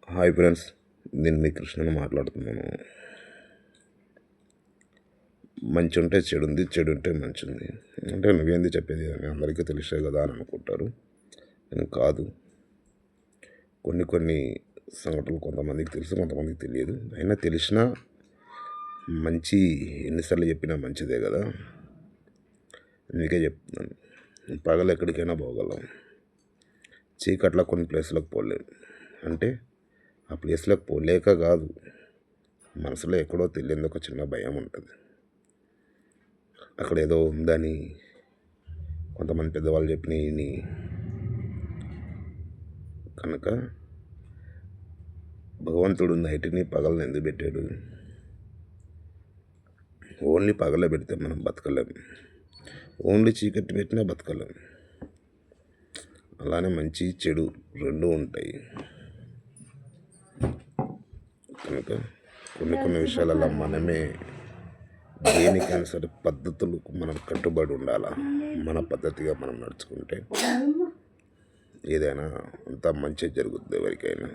Hi friends, నేను మీ కృష్ణను మాట్లాడుతున్నాను. మంచి ఉంటే చెడు ఉంది, చెడు ఉంటే మంచి ఉంది అంటే నువ్వేంది చెప్పేది అని అందరికీ తెలిసే కదా అని అనుకుంటారు. నేను కాదు, కొన్ని సంఘటనలు కొంతమందికి తెలుసు, కొంతమందికి తెలియదు. అయినా తెలిసినా మంచి ఎన్నిసార్లు చెప్పినా మంచిదే కదా, అందుకే చెప్తున్నాను. పగలు ఎక్కడికైనా పోగలం, చీకట్ల కొన్ని ప్లేస్లకు పోలేము. అంటే ఆ ప్లేస్లోకి పోలేక కాదు, మనసులో ఎక్కడో తెలియని ఒక చిన్న భయం ఉంటుంది. అక్కడ ఏదో ఉందని కొంతమంది పెద్దవాళ్ళు చెప్పినవి కనుక భగవంతుడు నైట్ని పగలను ఎందుకు పెట్టాడు? ఓన్లీ పగలే పెడితే మనం బతకలేం, ఓన్లీ చీకటి పెట్టినా బతకలేం. అలానే మంచి చెడు రెండూ ఉంటాయి. కనుక కొన్ని విషయాలలో మనమే దేనికైనా సరే పద్ధతులకు మనం కట్టుబడి ఉండాలా. మన పద్ధతిగా మనం నడుచుకుంటే ఏదైనా అంతా మంచి జరుగుతుంది ఎవరికైనా.